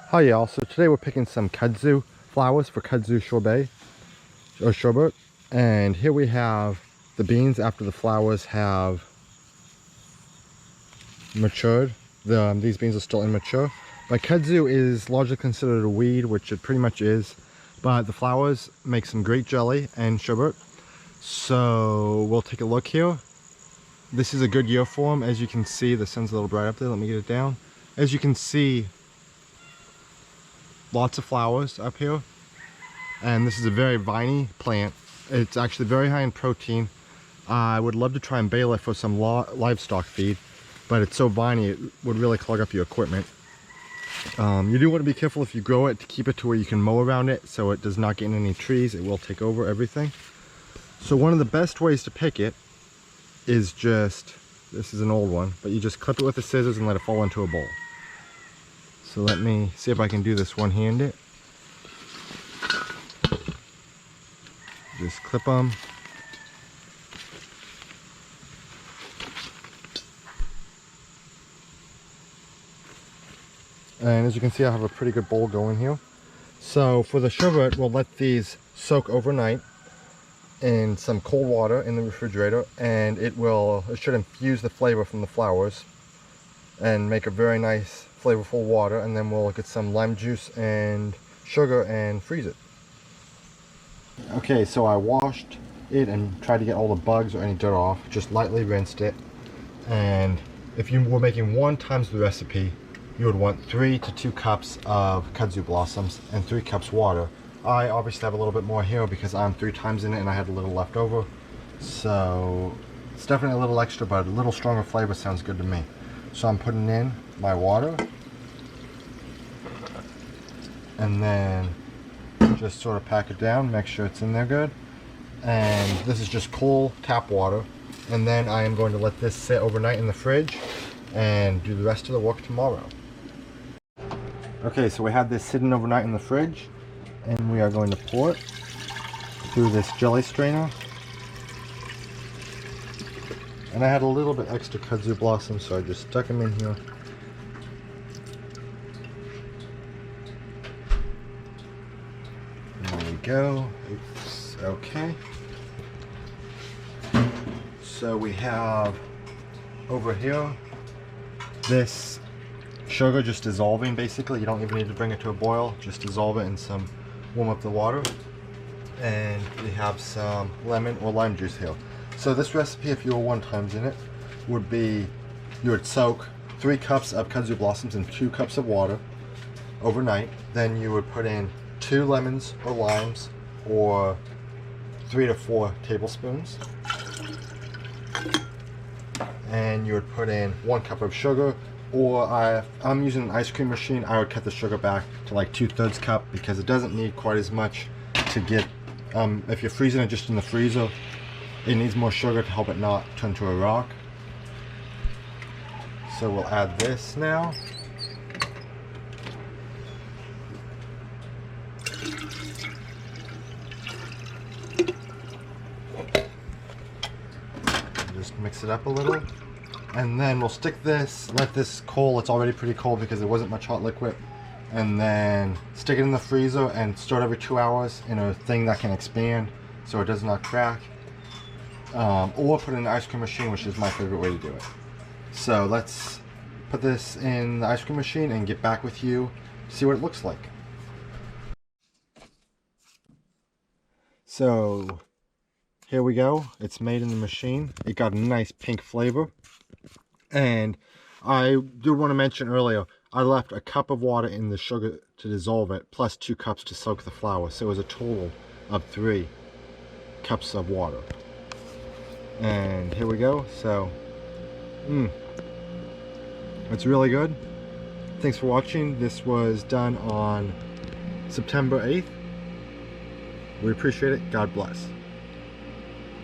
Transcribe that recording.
Hi y'all, so today we're picking some kudzu flowers for kudzu sherbet, and here we have the beans after the flowers have matured. These beans are still immature, but kudzu is largely considered a weed, which it pretty much is, but the flowers make some great jelly and sherbet. So we'll take a look here. This is a good year for them. As you can see, the sun's a little bright up there. Let me get it down. As you can see, lots of flowers up here, and this is a very viney plant. It's actually very high in protein. I would love to try and bale it for some livestock feed, but it's so viney it would really clog up your equipment. You do want to be careful if you grow it to keep it to where you can mow around it so it does not get in any trees. It will take over everything. So one of the best ways to pick it is just, this is an old one, but you just clip it with the scissors and let it fall into a bowl. So let me see if I can do this one-handed. Just clip them. And as you can see, I have a pretty good bowl going here. So for the sherbet, we'll let these soak overnight in some cold water in the refrigerator, and it should infuse the flavor from the flowers and make a very nice flavorful water. And then we'll get some lime juice and sugar and freeze it. Okay, so I washed it and tried to get all the bugs or any dirt off. Just lightly rinsed it. And if you were making 1 times the recipe, you would want 3 to 2 cups of kudzu blossoms and 3 cups water. I obviously have a little bit more here because I'm 3 times in it and I had a little left over. So it's definitely a little extra, but a little stronger flavor sounds good to me. So I'm putting in my water, and then just sort of pack it down, make sure it's in there good. And this is just cool tap water, and then I am going to let this sit overnight in the fridge and do the rest of the work tomorrow. Okay, so we have this sitting overnight in the fridge, and we are going to pour it through this jelly strainer. And I had a little bit extra kudzu blossoms, so I just stuck them in here. There we go. Oops. Okay. So we have over here this sugar just dissolving basically. You don't even need to bring it to a boil. Just dissolve it in some, warm up the water. And we have some lemon or lime juice here. So this recipe, if you were 1 times in it, would be, you would soak 3 cups of kudzu blossoms in 2 cups of water overnight. Then you would put in 2 lemons or limes, or 3 to 4 tablespoons. And you would put in 1 cup of sugar, or I'm using an ice cream machine. I would cut the sugar back to like 2/3 cup because it doesn't need quite as much to get, if you're freezing it just in the freezer, it needs more sugar to help it not turn to a rock. So we'll add this now. Just mix it up a little. And then we'll stick this, let this cool, it's already pretty cold because there wasn't much hot liquid. And then stick it in the freezer and store it every 2 hours in a thing that can expand so it does not crack. Or put it in the ice cream machine, which is my favorite way to do it. So let's put this in the ice cream machine and get back with you, see what it looks like. So here we go, it's made in the machine. It got a nice pink flavor. And I do want to mention earlier, I left a cup of water in the sugar to dissolve it, plus 2 cups to soak the flour. So it was a total of 3 cups of water. And here we go. So it's really good. Thanks for watching. This was done on September 8th. We appreciate it. God bless.